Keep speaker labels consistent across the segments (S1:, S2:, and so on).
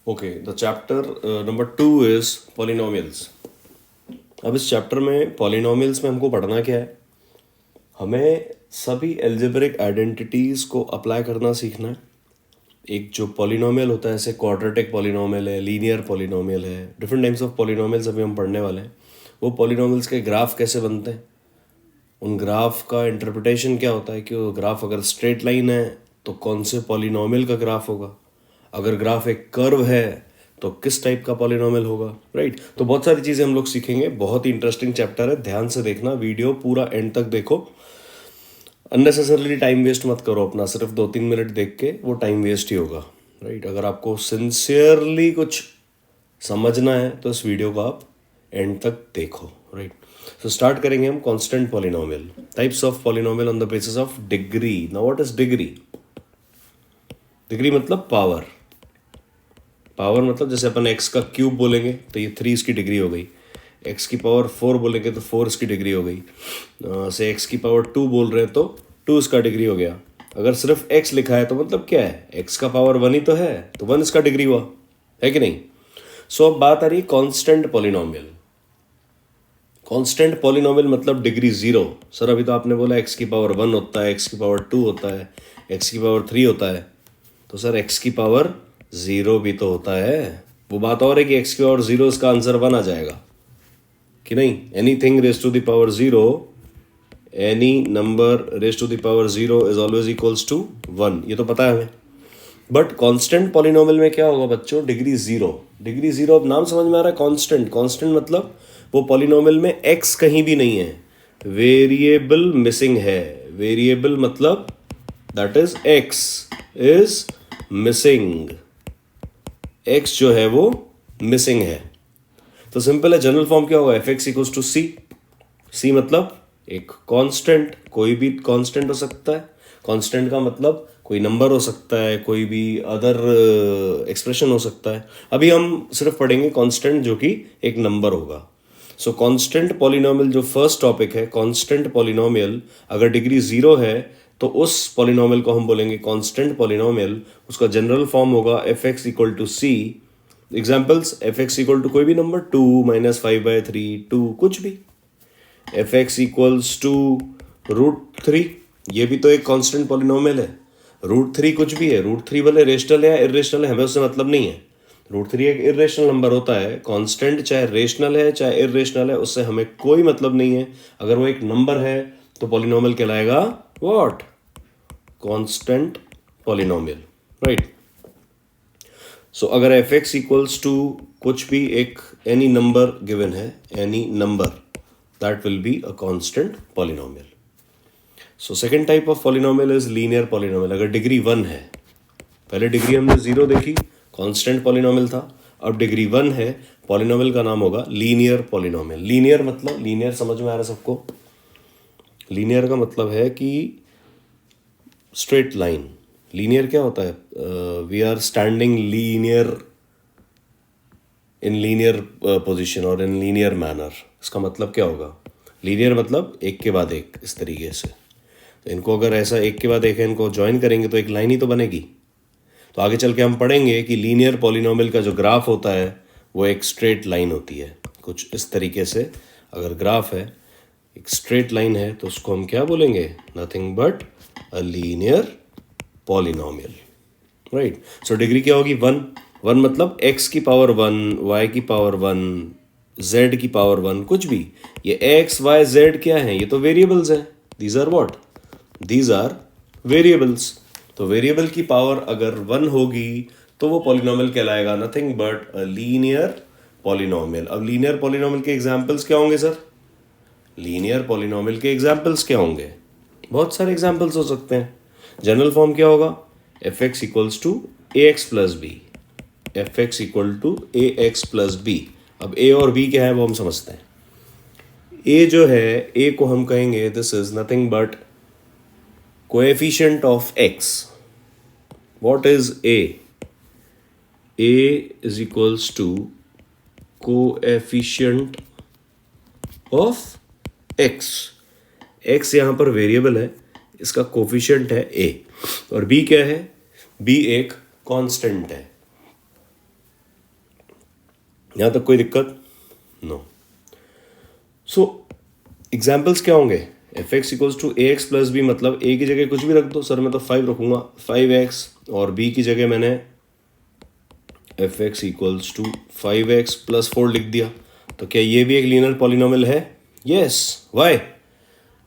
S1: Okay, the chapter number 2 is polynomials. अब इस chapter में पॉलिनोमियल्स में हमको पढ़ना क्या है? हमें सभी एल्जेब्रिक आइडेंटिटीज़ को अप्लाई करना सीखना है। एक जो पॉलिनोमियल होता है, जैसे क्वाड्रेटिक पॉलिनोमियल है, लीनियर पॉलिनोमियल है, डिफरेंट टाइप्स ऑफ पॉलिनोमियल्स अभी हम पढ़ने वाले हैं। वो पॉलिनोमियल्स के ग्राफ कैसे बनते हैं, उन ग्राफ का इंटरप्रिटेशन क्या होता है कि वो ग्राफ अगर स्ट्रेट लाइन है तो कौन से पॉलिनोमियल का ग्राफ होगा, अगर ग्राफ एक कर्व है तो किस टाइप का पॉलिनोमियल होगा, राइट। तो बहुत सारी चीज़ें हम लोग सीखेंगे। बहुत ही इंटरेस्टिंग चैप्टर है, ध्यान से देखना, वीडियो पूरा एंड तक देखो। अननेसेसरली टाइम वेस्ट मत करो अपना, सिर्फ 2-3 मिनट देख के वो टाइम वेस्ट ही होगा, राइट। अगर आपको सिंसियरली कुछ समझना है तो इस वीडियो को आप एंड तक देखो, राइट। सो स्टार्ट करेंगे हम constant polynomial, types of polynomial on the basis of degree. Now what is degree? Degree मतलब पावर। पावर मतलब जैसे अपन x का क्यूब बोलेंगे तो ये 3 इसकी डिग्री हो गई, x की पावर 4 बोलेंगे तो 4 इसकी डिग्री हो गई, से x की पावर 2 बोल रहे हैं तो 2 इसका डिग्री हो गया। अगर सिर्फ x लिखा है तो मतलब क्या है, x का पावर 1 ही तो है, तो 1 इसका डिग्री हुआ, है कि नहीं। सो अब बात आ रही है कांस्टेंट पॉलिनोमियल। कांस्टेंट पॉलिनोमियल मतलब डिग्री 0। सर अभी तो आपने बोला x की पावर 1 होता है, x की पावर 2 होता है, x की पावर 3 होता है, तो सर x की पावर 0 भी तो होता है। वो बात और है कि x की पावर 0 इसका आंसर 1 आ जाएगा कि नहीं। Anything raise to the power 0, any number raise to the power 0 is always equals to 1, ये तो पता है हमें। बट कांस्टेंट पॉलिनोमियल में क्या होगा बच्चों? डिग्री 0। डिग्री 0, अब नाम समझ में आ रहा है। कांस्टेंट, कांस्टेंट मतलब वो पॉलिनोमियल में x कहीं भी नहीं है, वेरिएबल मिसिंग है। वेरिएबल मतलब that is x is missing, x जो है वो मिसिंग है। तो सिंपल है, जनरल फॉर्म क्या होगा? एफ एक्स इक्वल्स टू सी। सी मतलब एक कांस्टेंट, कोई भी कांस्टेंट हो सकता है। कांस्टेंट का मतलब कोई नंबर हो सकता है, कोई भी अदर एक्सप्रेशन हो सकता है। अभी हम सिर्फ पढ़ेंगे कांस्टेंट जो कि एक नंबर होगा। सो कांस्टेंट पॉलिनोमियल जो फर्स्ट टॉपिक है, कांस्टेंट पॉलिनोमियल अगर डिग्री 0 है तो उस पॉलिनोमियल को हम बोलेंगे कांस्टेंट पॉलिनोमियल। उसका जनरल फॉर्म होगा f x equal to c. Examples, f x equal to कोई भी नंबर, 2-5/3, 2 कुछ भी। एफ एक्स इक्वल्स टू √3, ये भी तो एक कांस्टेंट पॉलिनोमियल है। √3 कुछ भी है, √3 भले रेशनल है या इरेशनल है, हमें उससे मतलब नहीं है। √3 एक इरेशनल नंबर होता है। कांस्टेंट चाहे रेशनल है चाहे इरेशनल है, उससे हमें कोई मतलब नहीं है। अगर वो एक नंबर है तो पॉलिनोमियल कहलाएगा what? Constant polynomial, right. So अगर एफ एक्स इक्वल्स टू कुछ भी एक एनी नंबर गिवन है, any number, that will be a constant polynomial. So second type of polynomial is linear polynomial. अगर डिग्री 1 है, पहले डिग्री हमने 0 देखी, कांस्टेंट पॉलिनोमियल था। अब डिग्री 1 है, पॉलिनोमियल का नाम होगा लीनियर पॉलिनोमियल। लीनियर मतलब, लीनियर समझ में आ रहा है सबको? लीनियर का मतलब है कि स्ट्रेट लाइन। लीनियर क्या होता है? We are standing linear, in linear position और इन लीनियर मैनर। इसका मतलब क्या होगा? लीनियर मतलब एक के बाद एक, इस तरीके से। तो इनको अगर ऐसा एक के बाद एक है, इनको ज्वाइन करेंगे तो एक लाइन ही तो बनेगी। तो आगे चल के हम पढ़ेंगे कि लीनियर पॉलिनोमियल का जो ग्राफ होता है वो एक स्ट्रेट लाइन होती है, कुछ इस तरीके से। अगर ग्राफ है, एक स्ट्रेट लाइन है, तो उसको हम क्या बोलेंगे? Nothing but a linear polynomial, right. So degree क्या होगी? 1। 1 मतलब x की पावर 1, y की पावर 1, z की पावर 1, कुछ भी। ये x, y, z क्या है? ये तो वेरिएबल्स हैं। These are what? These are variables. तो वेरिएबल की पावर अगर 1 होगी तो वो पॉलिनोमियल कहलाएगा nothing but a linear polynomial. अब लीनियर पॉलिनोमियल के एग्जांपल्स क्या होंगे सर? लीनियर पॉलिनोमियल के एग्जांपल्स क्या होंगे? बहुत सारे एग्जांपल्स हो सकते हैं। जनरल फॉर्म क्या होगा? F x equals to a x plus b. F x equal to a x plus b. अब ए और बी क्या है वो हम समझते हैं। ए जो है, ए को हम कहेंगे this is nothing but coefficient of x. What is a? A is equals to coefficient of x. एक्स यहां पर वेरिएबल है, इसका कोफिशिएंट है ए। और बी क्या है? बी एक कांस्टेंट है। यहाँ तक कोई दिक्कत? नो। सो एग्जाम्पल्स क्या होंगे? F x equals to a x plus b, मतलब ए की जगह कुछ भी रख दो सर, मैं तो 5 रखूंगा, 5x, और बी की जगह मैंने f x equals to 5x plus 4 लिख दिया। तो क्या ये भी एक लीनियर पॉलिनोमियल है? यस। वाई?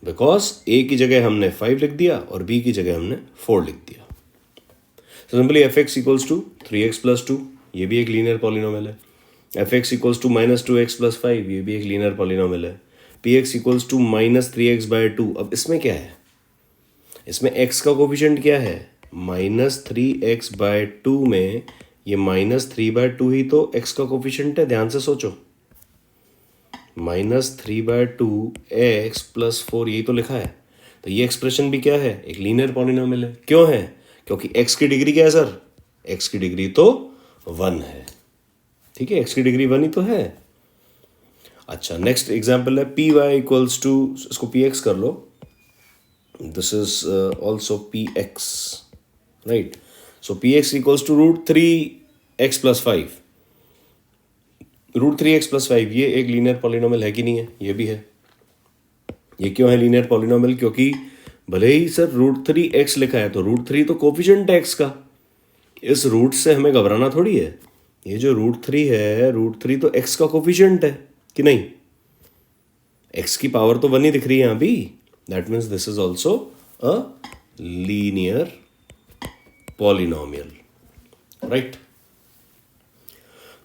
S1: बिकॉज ए की जगह हमने 5 लिख दिया और बी की जगह हमने 4 लिख दिया। Simply f x equals to 3x plus 2, ये भी एक लीनियर पॉलिनोमियल है। F x equals to -2x plus 5, ये भी एक लीनियर पॉलिनोमियल है। P x equals to -3x/2। अब इसमें क्या है? इसमें x का कोफिशिएंट क्या है? -3x/2 में ये -3/2 ही तो x का कोफिशिएंट है, ध्यान से सोचो। -3/2 x प्लस 4, यही तो लिखा है। तो ये एक्सप्रेशन भी क्या है? एक लीनियर पॉलिनोमियल है। क्यों है? क्योंकि x की डिग्री क्या है सर? x की डिग्री तो 1 है। ठीक है, x की डिग्री 1 ही तो है। अच्छा, नेक्स्ट एग्जाम्पल है पी वाई इक्वल्स टू, इसको पी एक्स कर लो, this is also p x, right. So p x equals to √3x plus 5। √3x plus 5 ये एक लीनियर पॉलिनोमियल है कि नहीं है? ये भी है। ये क्यों है लीनियर पॉलिनोमियल? क्योंकि भले ही सर √3x लिखा है, तो √3 तो कोफिशिएंट है x का, इस रूट से हमें घबराना थोड़ी है। ये जो √3 है, √3 तो x का कोफिशिएंट है कि नहीं? x की पावर तो 1 ही दिख रही है यहाँ भी, that means this is also a linear polynomial, right.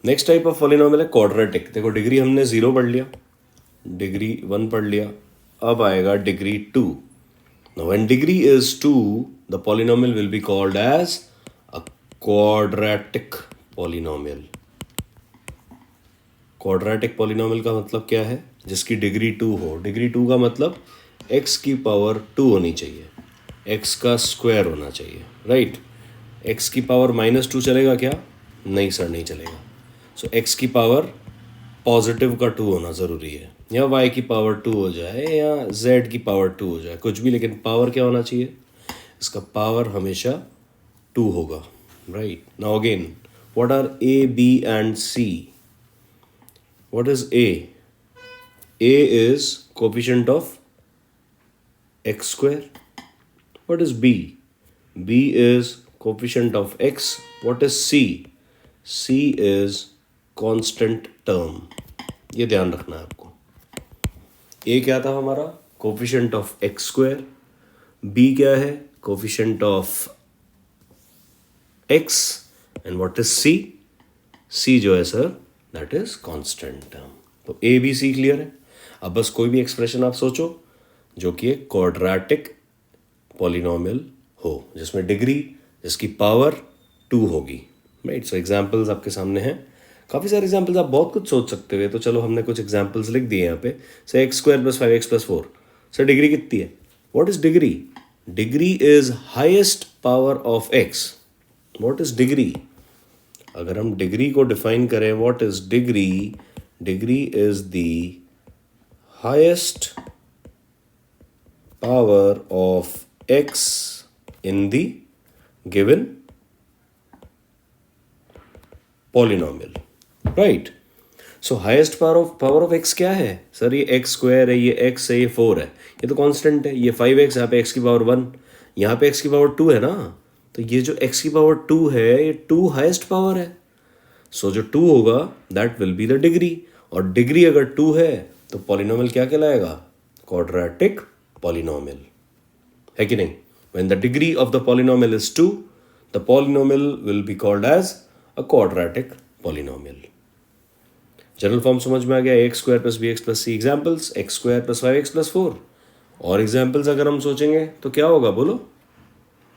S1: Next type of polynomial है क्वाड्रेटिक। देखो डिग्री हमने 0 पढ़ लिया, डिग्री 1 पढ़ लिया, अब आएगा degree 2। Now when degree is 2, the polynomial will be called as a quadratic polynomial. Quadratic polynomial का मतलब क्या है? जिसकी डिग्री 2 हो। डिग्री 2 का मतलब x की पावर 2 होनी चाहिए, x का स्क्वायर होना चाहिए, राइट। x की पावर -2 चलेगा क्या? नहीं सर, नहीं चलेगा। सो x की पावर पॉजिटिव का 2 होना ज़रूरी है, या y की पावर 2 हो जाए या z की पावर 2 हो जाए, कुछ भी, लेकिन पावर क्या होना चाहिए? इसका पावर हमेशा 2 होगा, right. Now again, what are a, b and c? What is a? a is coefficient of x square. What is b? b is coefficient of x। What is c? c is constant term. ये ध्यान रखना है आपको। a क्या था हमारा? Coefficient of x square. b क्या है? Coefficient of x। And what is c? c जो है sir, that is constant term. तो a b c क्लियर है। अब बस कोई भी एक्सप्रेशन आप सोचो जो कि एक क्वाड्रेटिक पॉलिनोमियल हो, जिसमें डिग्री, जिसकी पावर 2 होगी, राइट। सो एग्जाम्पल्स आपके सामने हैं, काफ़ी सारे एग्जाम्पल्स, आप बहुत कुछ सोच सकते हुए। तो चलो हमने कुछ एग्जाम्पल्स लिख दिए यहाँ पे। से x² + 5x + 4, सर डिग्री कितनी है? What is degree? Degree is highest power of x। What is degree? अगर हम डिग्री को डिफाइन करें, what is degree? Degree is the highest power of x in the given polynomial, right? So highest power of x क्या है sir? ये x² है, ये x है, ये 4 है, ये तो कांस्टेंट है। ये 5x, यहाँ पे x की पावर 1, यहाँ पे x की पावर 2 है ना। तो ये जो x की पावर 2 है, ये 2 हाईएस्ट पावर है। सो जो 2 होगा that will be the degree, और डिग्री अगर 2 है तो पॉलिनोमियल क्या कहलाएगा? क्वाड्रेटिक पॉलिनोमियल, है कि नहीं? When the degree of the polynomial is 2, the polynomial will be called as a quadratic polynomial. General form समझ में आ गया? x² + bx + c। Examples x² + 5x + 4। और एग्जाम्पल्स अगर हम सोचेंगे तो क्या होगा, बोलो?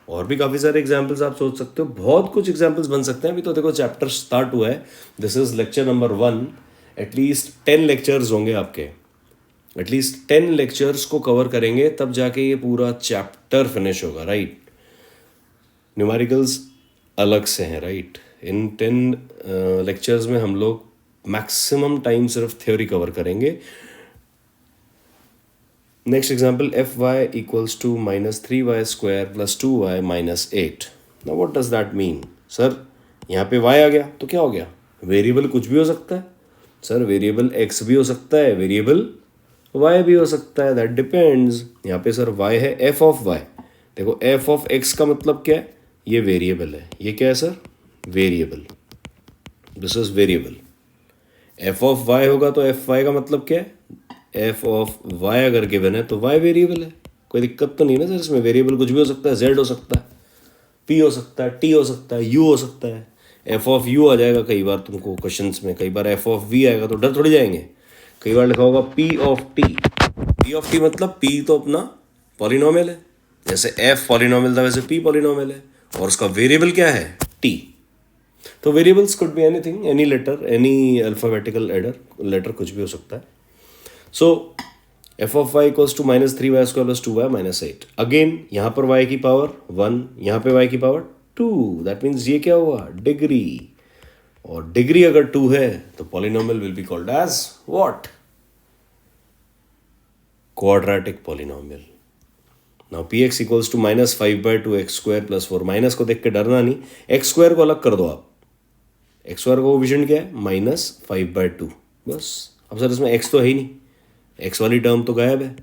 S1: और भी काफ़ी सारे एग्जाम्पल्स आप सोच सकते हो, बहुत कुछ एग्जाम्पल्स बन सकते हैं। अभी तो देखो चैप्टर स्टार्ट हुआ है, this is lecture number 1। At least 10 lectures होंगे आपके, एटलीस्ट 10 लेक्चर्स को कवर करेंगे, तब जाके ये पूरा चैप्टर फिनिश होगा, राइट। न्यूमेरिकल्स अलग से हैं, राइट। इन 10 लेक्चर्स में हम लोग मैक्सिमम टाइम सिर्फ थ्योरी कवर करेंगे। Next example, fy = -3y² + 2y - 8। Now what does that mean? Sir यहाँ पे y आ गया तो क्या हो गया? वेरिएबल कुछ भी हो सकता है सर, वेरिएबल एक्स भी हो सकता है, वेरिएबल वाई भी हो सकता है, दैट डिपेंड्स। यहाँ पे सर वाई है एफ ऑफ वाई। देखो एफ ऑफ एक्स का मतलब क्या है, ये वेरिएबल है, ये क्या है sir, variable, this is variable. F of y होगा तो एफ वाई का मतलब क्या है, एफ ऑफ वाई अगर गिवन है तो वाई वेरिएबल है, कोई दिक्कत तो नहीं ना सर इसमें। वेरिएबल कुछ भी हो सकता है, जेड हो सकता है, पी हो सकता है, टी हो सकता है, यू हो सकता है। एफ ऑफ यू आ जाएगा कई बार तुमको क्वेश्चंस में, कई बार एफ ऑफ वी आएगा तो डर थोड़ी जाएंगे। कई बार लिखा होगा P of T, P of T मतलब पी तो अपना पॉलिनोमियल है, जैसे एफ पॉलिनोमियल था वैसे पी पॉलिनोमियल है, और उसका वेरिएबल क्या है, टी। तो variables could be anything, any letter, any alphabetical letter कुछ भी हो सकता है। So f of y equals to -3y² plus 2y minus 8। Again यहाँ पर y की पावर 1, यहाँ पे y की पावर 2, दैट मीन्स ये क्या हुआ, डिग्री। और डिग्री अगर 2 है तो polynomial will be called as what, quadratic polynomial. Now px equals to -5/2x² plus 4। Minus को देख के डरना नहीं, x² को अलग कर दो आप, x² का कोएफिशिएंट क्या है, -5/2 बस। अब सर इसमें x तो है ही नहीं, x वाली टर्म तो गायब है,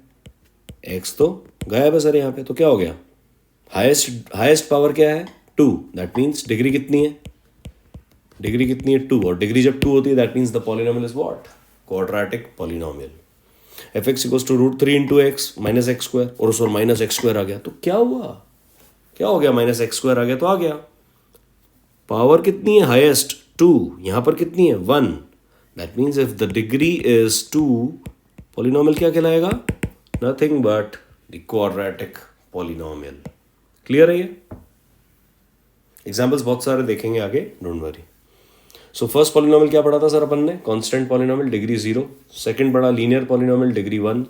S1: x तो गायब है सर यहाँ पे, तो क्या हो गया, हाईएस्ट पावर क्या है 2, दैट मीन्स डिग्री कितनी है, डिग्री कितनी है 2, और डिग्री जब 2 होती है that means the polynomial is what, quadratic polynomial. F x equals to √3 into x minus x square, और उस पर माइनस एक्स स्क्वायर आ गया तो क्या हुआ, क्या हो गया, माइनस एक्स स्क्वायर आ गया तो आ गया। पावर कितनी है हाईएस्ट 2, यहाँ पर कितनी है 1, that means if the degree is 2, polynomial क्या कहलाएगा, nothing but the quadratic polynomial. Clear है ये? एग्जाम्पल्स बहुत सारे देखेंगे आगे, don't worry. So first polynomial क्या पढ़ा था सर अपन ने, कांस्टेंट पॉलिनोमियल डिग्री 0। सेकंड पढ़ा लीनियर पॉलिनोमियल डिग्री 1।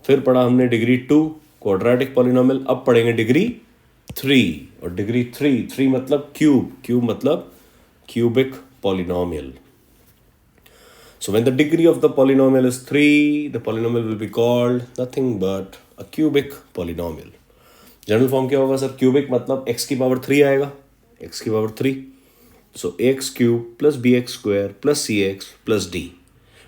S1: फिर पढ़ा हमने डिग्री 2 क्वाड्रेटिक पॉलिनोमियल। अब पढ़ेंगे डिग्री 3, और डिग्री 3 मतलब क्यूब, क्यूब मतलब cubic polynomial. So when the degree of the polynomial is 3, the polynomial will be called nothing but a cubic polynomial. General form क्या होगा सर, क्यूबिक मतलब x की power 3 आएगा, x की power 3, so x cube plus b x square plus c x plus d.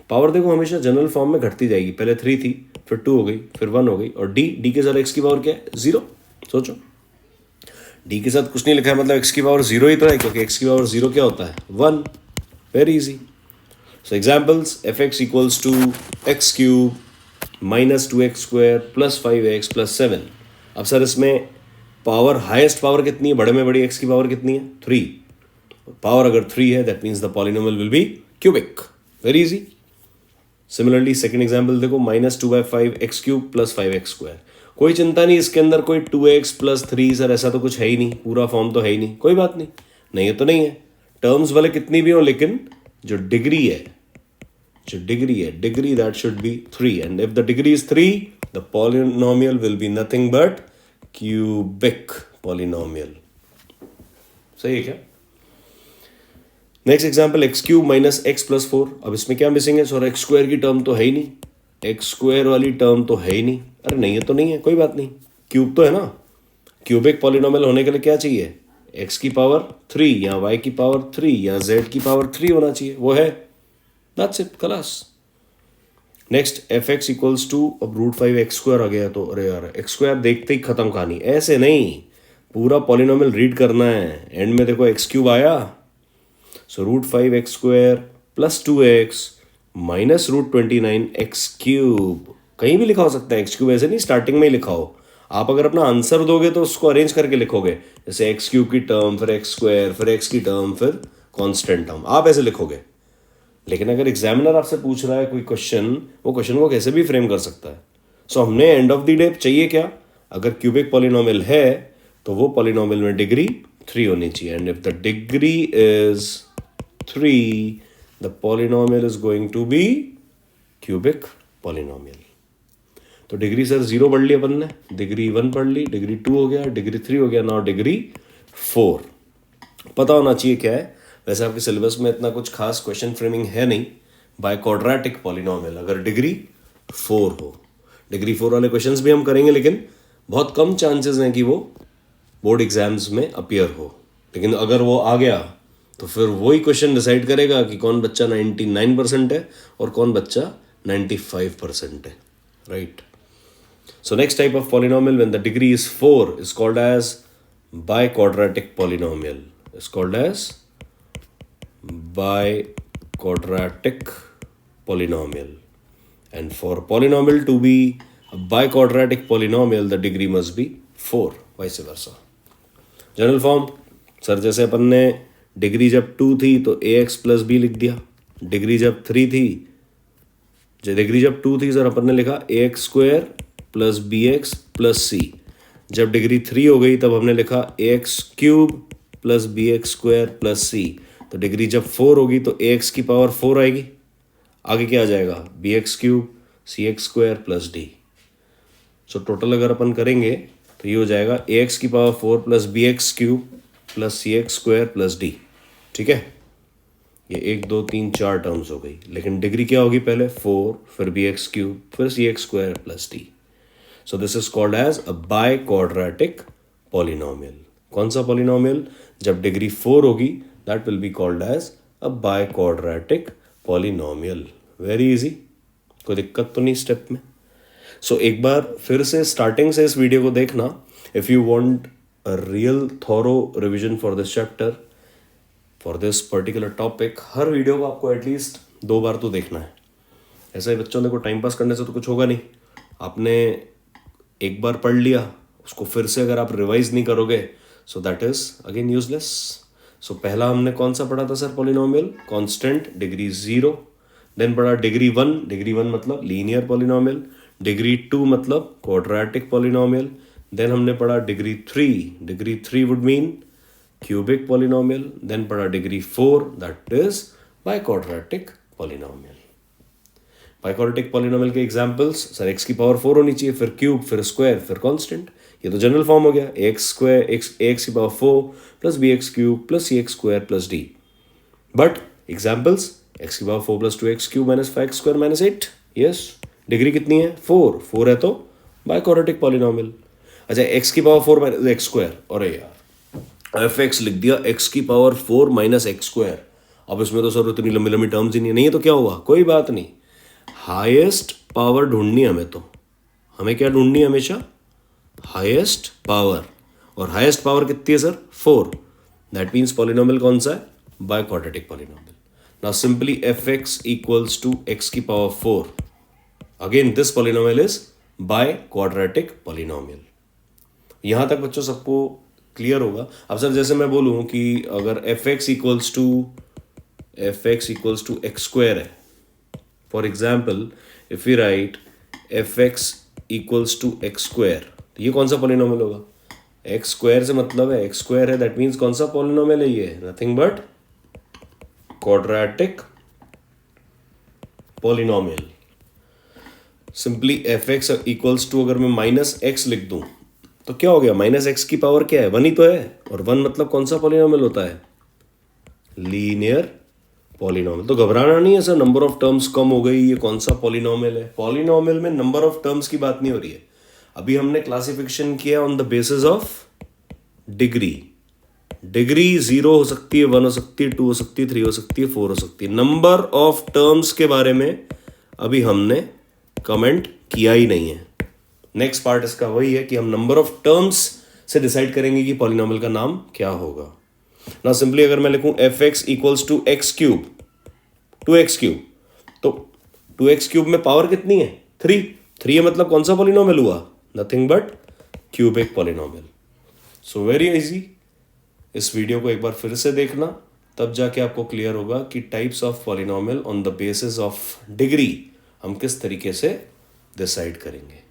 S1: Power देखो हमेशा general form में घटती जाएगी, पहले 3 थी, फिर 2 हो गई, फिर 1 हो गई, और डी के साथ x की पावर क्या है 0। सोचो डी के साथ कुछ नहीं लिखा है मतलब x की पावर 0 ही तो है, क्योंकि x की पावर 0 क्या होता है 1, very easy. So examples, fx equals to x cube minus 2x square plus 5x plus 7। अब सर इसमें पावर, हाईएस्ट पावर कितनी है, बड़े में बड़ी x की पावर कितनी है 3, पावर अगर 3 है that means the polynomial will B cubic, very easy. Similarly second example देखो, -2/5 x cube plus 5x square. कोई चिंता नहीं, इसके अंदर कोई 2x प्लस 3 सर ऐसा तो कुछ है ही नहीं, पूरा फॉर्म तो है ही नहीं, कोई बात नहीं, नहीं है तो नहीं है, टर्म्स वाले कितनी भी हो, लेकिन जो डिग्री है, जो डिग्री है, degree that should be 3, and if the degree is 3 the polynomial will be nothing but cubic polynomial. सही है क्या? Next example, x cube minus x plus 4। अब इसमें क्या मिसिंग है सर, एक्स स्क्वायर की टर्म तो है ही नहीं, एक्स स्क्वायर वाली टर्म तो है ही नहीं, अरे नहीं है तो नहीं है, कोई बात नहीं, क्यूब तो है ना। क्यूबिक पॉलिनोमियल होने के लिए क्या चाहिए, एक्स की पावर 3 या वाई की पावर 3 या जेड की पावर 3 होना चाहिए, वो है, दैट्स इट, खलास। Next f x equals to, अब √5 एक्स स्क्वायर आ गया तो अरे यार एक्स स्क्वायर देखते ही खत्म कहानी, ऐसे नहीं, पूरा पॉलिनोमियल रीड करना है, एंड में देखो एक्स क्यूब आया, सो √5 x square plus 2x minus √29 x cube. कहीं भी लिखा हो सकता है एक्स क्यूब, ऐसे नहीं स्टार्टिंग में ही लिखा हो। आप अगर अपना आंसर दोगे तो उसको अरेंज करके लिखोगे, जैसे एक्स क्यूब की टर्म, फिर एक्स स्क्वायर, फिर एक्स की टर्म, फिर कांस्टेंट टर्म, आप ऐसे लिखोगे। लेकिन अगर एग्जामिनर आपसे पूछ रहा है कोई क्वेश्चन, वो क्वेश्चन को कैसे भी फ्रेम कर सकता है। सो हमने एंड ऑफ द डे चाहिए क्या, अगर क्यूबिक पॉलिनोमियल है तो वो पॉलिनोमियल में डिग्री 3 होनी चाहिए, and if the degree is 3 the polynomial is going to be cubic polynomial. तो डिग्री सर 0 पढ़ ली अपन ने, डिग्री 1 पढ़ ली, डिग्री 2 हो गया, डिग्री 3 हो गया, नाउ डिग्री 4। पता होना चाहिए क्या है। वैसे आपके सिलेबस में इतना कुछ खास क्वेश्चन फ्रेमिंग है नहीं बाय क्वाड्रेटिक पॉलिनोमियल, अगर डिग्री 4 हो। डिग्री 4 वाले क्वेश्चंस भी हम करेंगे, लेकिन बहुत कम चांसेस हैं कि वो बोर्ड एग्जाम्स में अपीयर हो, लेकिन अगर वो आ गया तो फिर वही क्वेश्चन डिसाइड करेगा कि कौन बच्चा 99% है और कौन बच्चा 95% है, right. So next type of polynomial when the degree is 4 is called as biquadratic polynomial. Is called as biquadratic polynomial. And for polynomial to be a biquadratic polynomial, the degree must be 4, vice versa. General form sir, जैसे अपन ने degree जब 2 थी तो ax plus B लिख दिया. Degree जब 3 थी, degree जब 2 थी सर अपन ने लिखा ax square plus b x plus c. जब डिग्री 3 हो गई तब हमने लिखा ax cube plus b x square plus c. तो डिग्री जब 4 होगी तो ax की पावर 4 आएगी. आगे क्या आ जाएगा, b x cube c x square plus d. So total अगर अपन करेंगे तो ये हो जाएगा ax की power 4 plus b x cube plus c x square plus d. ठीक है, ये 1 2 3 4 टर्म्स हो गई. लेकिन डिग्री क्या होगी, पहले 4 फिर बी एक्स क्यूब फिर c x square plus d. So this is called as a biquadratic polynomial. कौन सा पॉलिनोमियल, जब डिग्री 4 होगी that will be called as a biquadratic polynomial. Very easy, कोई दिक्कत तो नहीं स्टेप में. सो एक बार फिर से स्टार्टिंग से इस वीडियो को देखना if you want a real thorough revision for this chapter, for this particular topic. Her video को आपको एटलीस्ट 2 बार तो देखना है. ऐसा ही बच्चों देखो टाइम पास करने से तो कुछ होगा नहीं. आपने एक बार पढ़ लिया, उसको फिर से अगर आप रिवाइज नहीं करोगे so that is again useless. So पहला हमने कौन सा पढ़ा था sir, polynomial constant degree 0. Then पढ़ा डिग्री 1. डिग्री 1 मतलब लीनियर पॉलिनोमियल. डिग्री 2 मतलब क्वाड्रेटिक पॉलिनोमियल. देन हमने पढ़ा degree 3. Degree 3 would mean cubic polynomial. Then पढ़ा degree 4 that is biquadratic polynomial. Biquadratic polynomial के एग्जांपल्स, सर एक्स की पावर 4 होनी चाहिए, फिर क्यूब, फिर स्क्वायर, फिर कांस्टेंट. ये तो जनरल फॉर्म हो गया, एक्स स्क्वायर एक्स की power 4 plus b x cube plus c x square plus d. But examples, x की power 4 plus 2x cube minus 5x square minus 8. Yes, degree कितनी है, 4 है तो बाइक्वाड्रेटिक पॉलिनोमियल. अच्छा, x की पावर 4 माइनस एक्स स्क्वायर, अरे यार F x लिख दिया एक्स की पावर 4 माइनस एक्स स्क्वायर. अब इसमें तो सर इतनी लंबी लंबी टर्म्स ही नहीं है तो क्या हुआ, कोई बात नहीं. हाईएस्ट पावर ढूंढनी हमें, तो हमें क्या ढूंढनी है हमेशा, हाईएस्ट पावर. और हाईएस्ट पावर कितनी है सर, 4. दैट मीन्स पॉलिनोमियल कौन सा है, biquadratic polynomial. Now simply f x equals to x की power 4. Again this polynomial is biquadratic polynomial. यहां तक बच्चों सबको क्लियर होगा. अब सर जैसे मैं बोलूं कि अगर f x equals to x square है, for example if we write f x equals to x square, तो ये कौन सा पॉलिनोमियल होगा, एक्स स्क्वायर से मतलब है एक्स स्क्वायर है, दैट मीन्स कौन सा पॉलिनोमियल है, ये nothing but quadratic polynomial. Simply f x equals to, अगर मैं माइनस एक्स लिख दूं तो क्या हो गया, माइनस एक्स की पावर क्या है, 1 ही तो है. और 1 मतलब कौन सा पॉलिनोमियल होता है, लीनियर पॉलिनोमियल. तो घबराना नहीं है सर नंबर ऑफ टर्म्स कम हो गई, ये कौन सा पॉलिनोमियल है. पॉलिनोमियल में नंबर ऑफ टर्म्स की बात नहीं हो रही है. अभी हमने क्लासिफिकेशन किया on the basis of degree. Degree 0 हो सकती है, 1 हो सकती है, 2 हो सकती है, 3 हो सकती है, 4 हो सकती है. नंबर ऑफ टर्म्स के बारे में अभी हमने कमेंट किया ही नहीं है. नेक्स्ट पार्ट इसका वही है कि हम नंबर ऑफ टर्म्स से डिसाइड करेंगे कि पॉलिनोमियल का नाम क्या होगा. ना सिंपली अगर मैं लिखूं f x equals to x cube 2x cube, तो 2x क्यूब में पावर कितनी है, 3 है मतलब कौन सा पॉलिनोमियल हुआ, nothing but cubic polynomial. So very easy. इस वीडियो को एक बार फिर से देखना, तब जाके आपको क्लियर होगा कि types of polynomial on the basis of degree हम किस तरीके से डिसाइड करेंगे.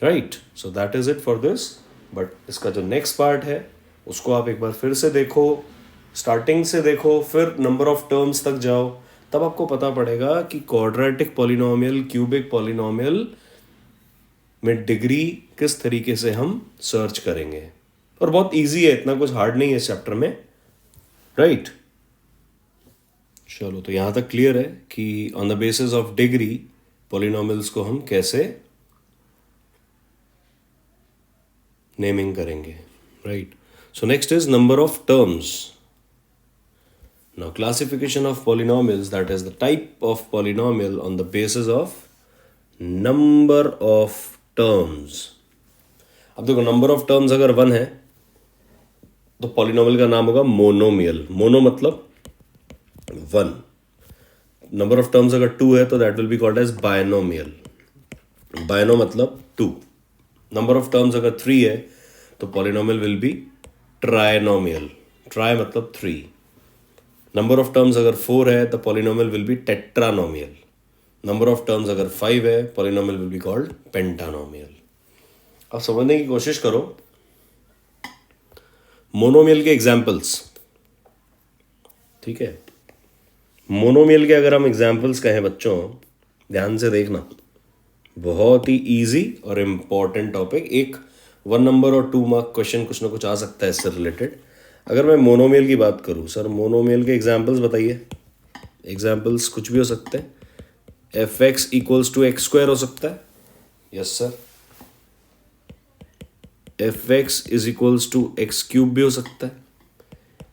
S1: Right, so that is it for this. But इसका जो नेक्स्ट पार्ट है उसको आप एक बार फिर से देखो, स्टार्टिंग से देखो, फिर नंबर ऑफ टर्म्स तक जाओ, तब आपको पता पड़ेगा कि क्वाड्रेटिक पॉलिनोमियल, क्यूबिक पॉलिनोमियल में डिग्री किस तरीके से हम सर्च करेंगे. और बहुत इजी है, इतना कुछ हार्ड नहीं है इस चैप्टर में. राइट, चलो तो यहां तक क्लियर है कि on the basis of degree polynomials को हम कैसे नेमिंग करेंगे. Right, so next is number of terms. Now, classification of polynomials, that is the type of polynomial on the basis of number of terms. अब देखो number of terms अगर 1 है तो polynomial का नाम होगा मोनोमियल. मोनो मतलब 1. नंबर ऑफ टर्म्स अगर 2 है तो that will be called as binomial. बायनो मतलब 2. नंबर ऑफ टर्म्स अगर 3 है तो polynomial will be trinomial. Tri मतलब 3. नंबर ऑफ टर्म्स अगर 4 है तो polynomial will be tetranomial. Number of terms अगर 5 है polynomial will be called pentanomial. अब समझने की कोशिश करो मोनोमियल के एग्जाम्पल्स. ठीक है, मोनोमियल के अगर हम एग्जाम्पल्स कहें बच्चों, ध्यान से देखना, बहुत ही इजी और इम्पॉर्टेंट टॉपिक. एक 1 नंबर और 2 मार्क क्वेश्चन कुछ ना कुछ आ सकता है इससे रिलेटेड. अगर मैं मोनोमियल की बात करूं, सर मोनोमियल के एग्जाम्पल्स बताइए. एग्जाम्पल्स कुछ भी हो सकते हैं. F x equals to x square हो सकता है. Yes sir. F x is equals to x cube भी हो सकता है.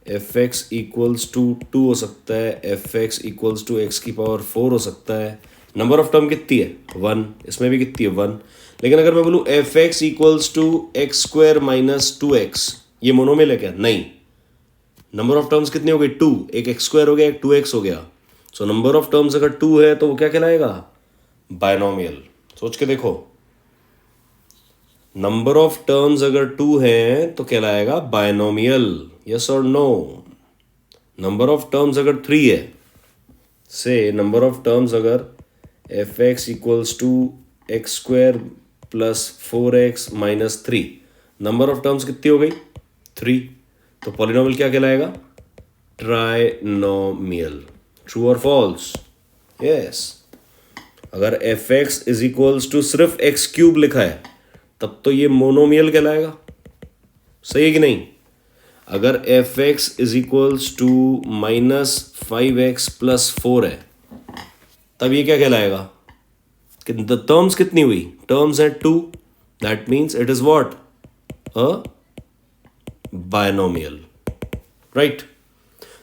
S1: एफ एक्स इक्वल्स टू 2 हो सकता है. F x equals to x की पावर 4 हो सकता है. नंबर ऑफ टर्म कितनी है 1. इसमें भी कितनी है 1. लेकिन अगर मैं बोलूँ f x equals to x square minus 2x, ये मोनोमियल है क्या? नहीं. नंबर ऑफ टर्म्स कितनी हो गई 2. एक एक्स स्क्वायर हो गया, एक 2x हो गया. सो नंबर ऑफ टर्म्स अगर 2 है तो वो क्या कहलाएगा? बायनोमियल. सोच के देखो, नंबर ऑफ टर्म्स अगर 2 है तो कहलाएगा बायनोमियल. यस और नो? नंबर ऑफ टर्म्स अगर 3 है, से नंबर ऑफ टर्म्स अगर f x equals to x square plus 4x minus 3, number of terms कितनी हो गई 3, तो पॉलिनोमियल क्या कहलाएगा? ट्राइनोमियल. ट्रू और फॉल्स? यस. अगर f x is equals to सिर्फ एक्स क्यूब लिखा है तब तो ये मोनोमियल कहलाएगा. सही है कि नहीं? अगर f x is equals to minus 5x plus 4 है तब ये क्या कहलाएगा? टर्म्स कितनी हुई? टर्म्स है 2. That means it is what? A binomial. Right.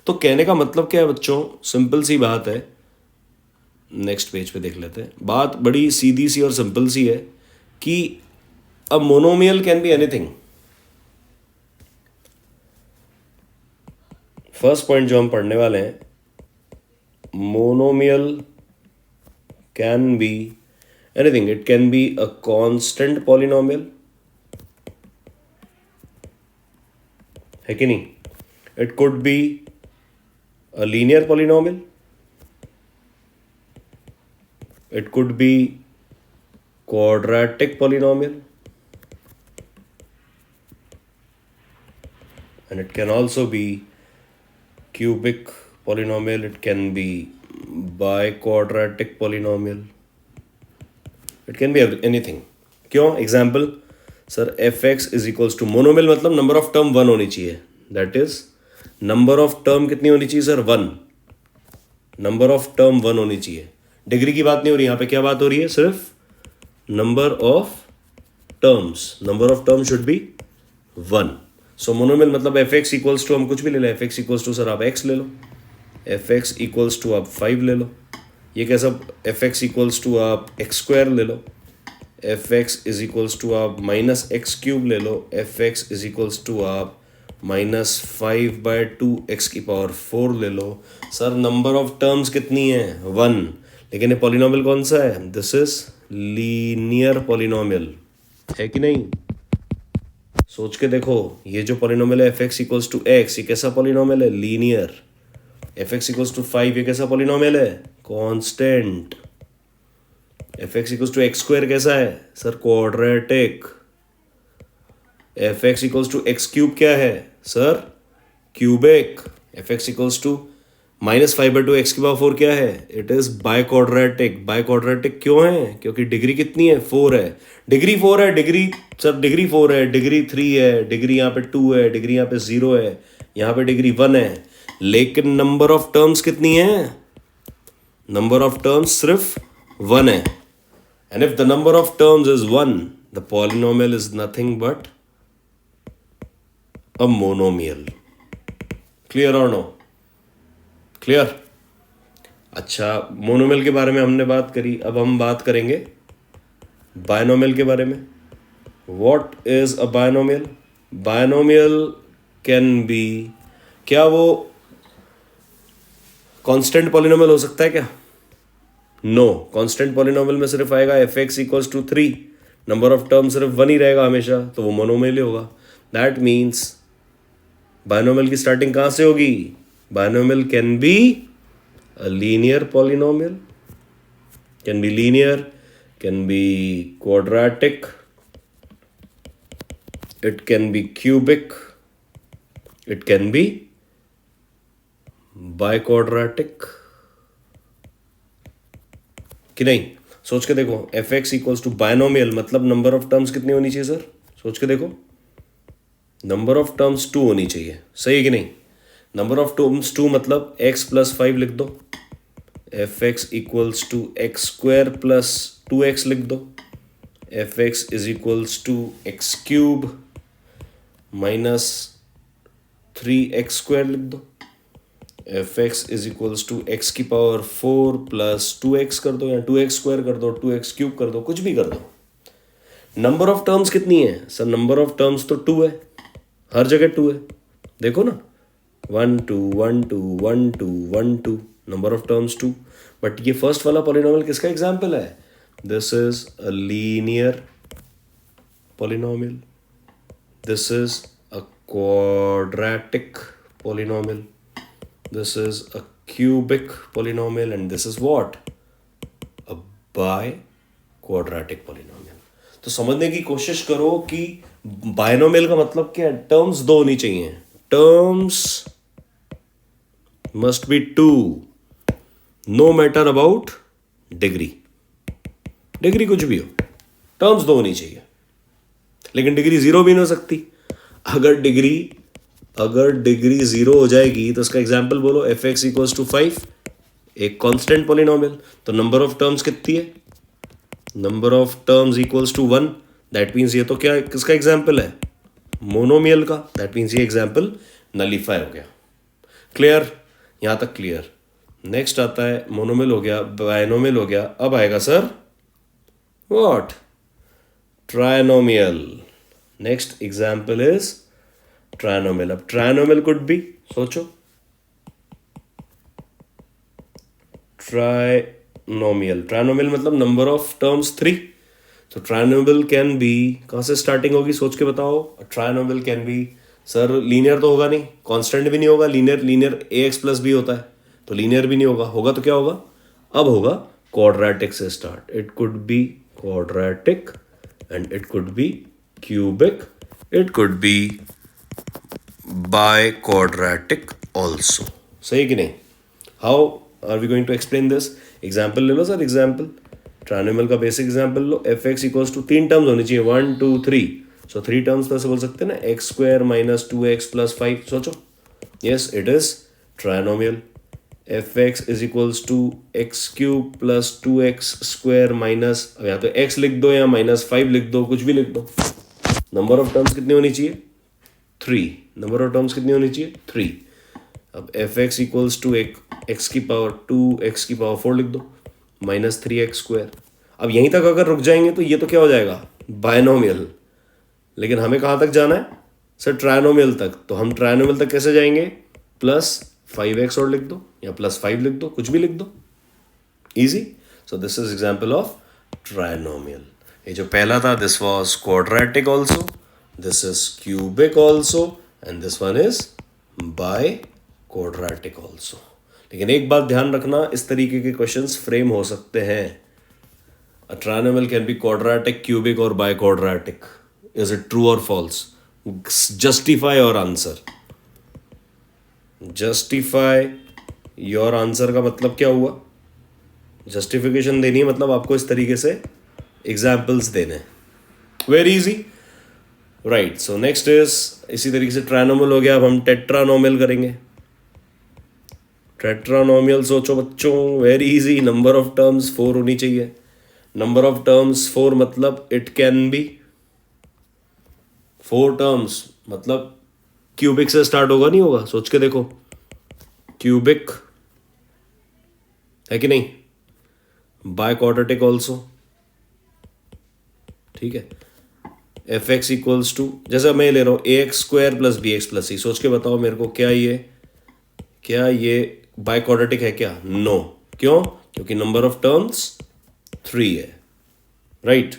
S1: तो कहने का मतलब क्या है बच्चों? सिंपल सी बात है. नेक्स्ट पेज पे देख लेते हैं. बात बड़ी सीधी सी और सिंपल सी है कि a monomial can be anything. First point जो हम पढ़ने वाले हैं, monomial can be anything. It can be a constant polynomial, है कि नहीं? It could be a linear polynomial. It could be quadratic polynomial, and it can also be cubic polynomial. It can be biquadratic polynomial. It can be anything. क्यों? Example sir f x is equals to, monomial मतलब number of term 1 होनी चाहिए. That is number of term कितनी होनी चाहिए sir? 1. Number of term 1 होनी चाहिए. Degree की बात नहीं हो रही यहाँ पे. क्या बात हो रही है? सिर्फ number of terms. Number of term should be 1. So monomial मतलब एफ एक्स इक्वल्स टू, हम कुछ भी ले लें. F x equals to sir आप x ले लो. एफ एक्स इक्वल्स टू आप 5 ले लो. ये कैसा? एफ एक्स इक्वल्स टू आप एक्स स्क्वायर ले लो. F x is equals to आप माइनस एक्स क्यूब ले लो. F x is equals to आप माइनस 5/2 एक्स की पावर 4 ले लो. सर नंबर ऑफ टर्म्स कितनी है? 1. लेकिन ये पॉलिनोमियल कौन सा है? दिस इज लीनियर पॉलिनोमियल, है कि नहीं? सोच के देखो, ये जो पॉलिनोमियल है f x equals to x, ये कैसा पॉलिनोमियल है? Linear. F x equals to 5, ये कैसा पॉलिनोमियल है? Constant. F x equals to x square कैसा है sir? Quadratic. F x equals to x cube क्या है sir? Cubic. F x equals to minus 5/2 x की पावर 4 क्या है? It is बायक्वाड्रेटिक. बायक्वाड्रेटिक क्यों है? क्योंकि डिग्री कितनी है? 4 है. डिग्री 4 है. डिग्री सर डिग्री 4 है, डिग्री 3 है, डिग्री यहाँ पे 2 है, डिग्री यहाँ पे 0 है, यहाँ पे डिग्री 1 है. लेकिन नंबर ऑफ टर्म्स कितनी है? नंबर ऑफ टर्म्स सिर्फ 1 है. And if the number of terms is 1, the polynomial is nothing but a monomial. Clear और नो? क्लियर? अच्छा, मोनोमियल के बारे में हमने बात करी, अब हम बात करेंगे बायनोमियल के बारे में. What is a binomial? Binomial can be, क्या वो कांस्टेंट पॉलिनोमियल हो सकता है क्या? नो, कांस्टेंट पॉलिनोमियल में सिर्फ आएगा f x equals to 3, number of term सिर्फ 1 ही रहेगा हमेशा, तो वो मोनोमियल ही होगा. दैट मीन्स बायनोमियल की स्टार्टिंग कहाँ से होगी? Binomial can be a linear polynomial, can be linear, can be quadratic, it can be cubic, it can be biquadratic. कि नहीं? सोच के देखो, f x equals to binomial मतलब नंबर ऑफ टर्म्स कितनी होनी चाहिए सर? सोच के देखो, नंबर ऑफ टर्म्स 2 होनी चाहिए, सही है कि नहीं? नंबर ऑफ टर्म्स 2 मतलब x प्लस 5 लिख दो, f x equals to x square plus 2x लिख दो, f x is equals to x cube minus 3x square लिख दो, f x is equals to x की पावर 4 प्लस 2x कर दो, या 2x स्क्वायर कर दो, 2x क्यूब कर दो, कुछ भी कर दो. नंबर ऑफ टर्म्स कितनी है सर? नंबर ऑफ टर्म्स तो 2 है, हर जगह 2 है. देखो ना, 1 2 1 2 1 2 1 2, नंबर ऑफ टर्म्स 2. बट ये फर्स्ट वाला पॉलिनोमियल किसका एग्जाम्पल है? This is a linear polynomial, this is a quadratic polynomial, this is a cubic polynomial, and this is what? A biquadratic polynomial. तो समझने की कोशिश करो कि बायनोमियल का मतलब क्या है. टर्म्स 2 होनी चाहिए, terms must be 2, no matter about degree. Degree कुछ भी हो, टर्म्स 2 होनी चाहिए. लेकिन डिग्री 0 भी नहीं हो सकती. अगर डिग्री 0 हो जाएगी तो उसका एग्जाम्पल बोलो. एफ एक्स इक्वल्स टू 5, एक कांस्टेंट पॉलिनोमियल, तो नंबर ऑफ टर्म्स कितनी है? Number of terms equals to 1. That means ये तो क्या, किसका एग्जाम्पल है? मोनोमियल का. दैट मीन्स ये एग्जाम्पल नलीफाई हो गया. क्लियर? यहां तक क्लियर. नेक्स्ट आता है, मोनोमियल हो गया, बायनोमियल हो गया, अब आएगा sir what? Trinomial. Next example is trinomial. अब ट्रायनोमियल कुड बी, सोचो, ट्रायनोमियल मतलब नंबर ऑफ टर्म्स 3. तो ट्रायनोमियल कैन बी, कहां से स्टार्टिंग होगी सोच के बताओ. ट्रायनोमियल कैन बी, सर लीनियर तो होगा नहीं, कांस्टेंट भी नहीं होगा. लीनियर ए एक्स प्लस बी होता है, तो लीनियर भी नहीं होगा. होगा तो क्या होगा? अब होगा क्वाड्रेटिक से start. It could B quadratic and it could be cubic, it could be biquadratic also. सही कि नहीं? How are we going to explain this? Example ले लो सर, example. ट्रायनोमियल का बेसिक एग्जाम्पल लो. F x equals to 3 terms होनी चाहिए, 1 2 3. सो 3 terms तो ऐसे बोल सकते हैं ना, x square minus 2x plus 5. सोचो, yes it is trinomial. F x is equals to x cube plus 2x square minus, या तो x लिख दो या माइनस 5 लिख दो, कुछ भी लिख दो. नंबर ऑफ टर्म्स कितनी होनी चाहिए? 3. नंबर ऑफ टर्म्स कितनी होनी चाहिए? 3. अब f x equals to x की पावर 2 एक्स की पावर 4 लिख दो, माइनस 3x स्क्वायर. अब यहीं तक अगर रुक जाएंगे तो ये तो क्या हो जाएगा? बायनोमियल. लेकिन हमें कहाँ तक जाना है सर? ट्रायनोमियल तक. तो हम ट्रायनोमियल तक कैसे जाएंगे? प्लस 5x और लिख दो, या प्लस 5 लिख दो, कुछ भी लिख दो, easy. So this is example of trinomial. ये जो पहला था, this was quadratic also, this is cubic also, and this one is biquadratic also. लेकिन एक बात ध्यान रखना, इस तरीके के क्वेश्चंस फ्रेम हो सकते हैं. A trinomial can be quadratic, cubic और biquadratic. Is it true और false? Justify your answer. Justify your answer का मतलब क्या हुआ? जस्टिफिकेशन देनी है, मतलब आपको इस तरीके से एग्जाम्पल्स देने. Very easy, right. So next is, इसी तरीके से ट्रायनोमियल हो गया. अब हम टेट्रानोमियल करेंगे. टेट्रानोमियल सोचो बच्चों, very easy. Number of terms 4 होनी चाहिए. नंबर ऑफ टर्म्स 4 मतलब इट कैन बी 4 टर्म्स, मतलब क्यूबिक से स्टार्ट होगा, नहीं होगा? सोच के देखो, क्यूबिक है कि नहीं? बाय क्वाड्रेटिक ऑल्सो, ठीक है। एफ एक्स इक्वल्स टू, जैसा मैं ले रहा हूं a x square plus b x plus c, सोच के बताओ मेरे को, क्या ये बाय क्वाड्रेटिक है क्या? नो। क्यों? क्योंकि नंबर ऑफ टर्म्स 3 है, राइट।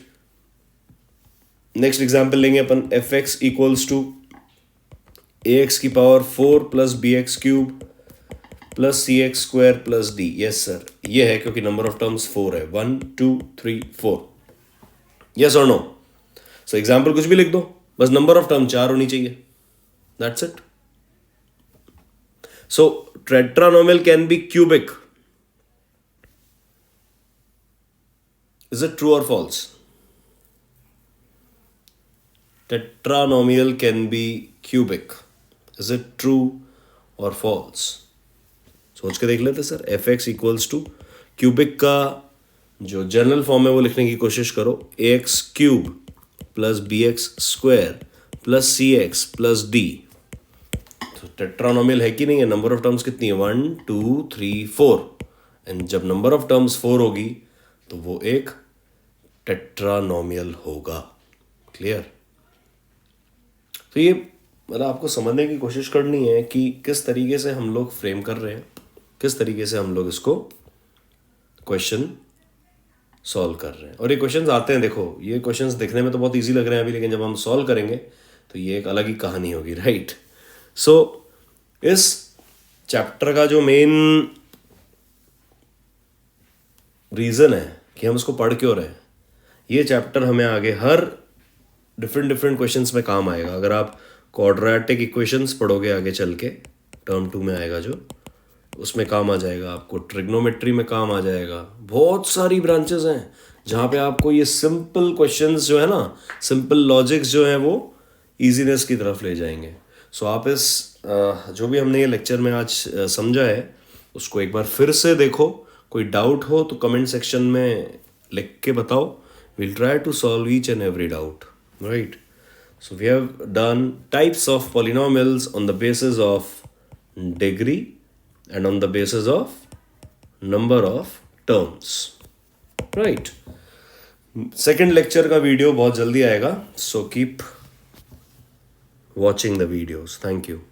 S1: नेक्स्ट एग्जाम्पल लेंगे अपन, f x equals to a x की power 4 plus b x cube plus c x square plus d. Yes sir, ये है क्योंकि नंबर ऑफ टर्म्स 4 है, 1 2 3 4। यस और नो? सो एग्जाम्पल कुछ भी लिख दो, बस नंबर ऑफ टर्म 4 होनी चाहिए, that's it. So tetranomial can be cubic, is it true और false? Tetranomial can be cubic. Is it true or false? सोच के देख लेते sir. F x equals to cubic का जो जनरल फॉर्म है वो लिखने की कोशिश करो, a x cube plus b x square plus c x plus d. तो टेट्रानोमियल है कि नहीं है? नंबर ऑफ टर्म्स कितनी है? 1 2 3 4। एंड जब नंबर ऑफ टर्म्स 4 होगी तो वो एक टेट्रानोमियल होगा। क्लियर? तो ये मतलब आपको समझने की कोशिश करनी है कि किस तरीके से हम लोग फ्रेम कर रहे हैं, किस तरीके से हम लोग इसको क्वेश्चन सॉल्व कर रहे हैं। और ये क्वेश्चंस आते हैं, देखो ये क्वेश्चंस दिखने में तो बहुत इजी लग रहे हैं अभी, लेकिन जब हम सॉल्व करेंगे तो ये एक अलग ही कहानी होगी, राइट। सो इस चैप्टर का जो मेन रीज़न है कि हम इसको पढ़ क्यों रहे हैं, ये चैप्टर हमें आगे हर डिफरेंट क्वेश्चंस में काम आएगा। अगर आप क्वाड्रेटिक इक्वेशंस पढ़ोगे आगे चल के, टर्म 2 में आएगा जो, उसमें काम आ जाएगा आपको, ट्रिग्नोमेट्री में काम आ जाएगा। बहुत सारी ब्रांचेस हैं जहाँ पे आपको ये सिंपल क्वेश्चंस जो है ना, सिंपल लॉजिक्स जो है वो इजीनेस की तरफ ले जाएंगे। सो आप इस जो भी हमने ये लेक्चर में आज समझा है उसको एक बार फिर से देखो। कोई डाउट हो तो कमेंट सेक्शन में लिख के बताओ, we'll try to solve each and every doubt, right? So we have done types of polynomials on the basis of degree and on the basis of number of terms, right? Second lecture का video बहुत जल्दी आएगा, so keep watching the videos. Thank you.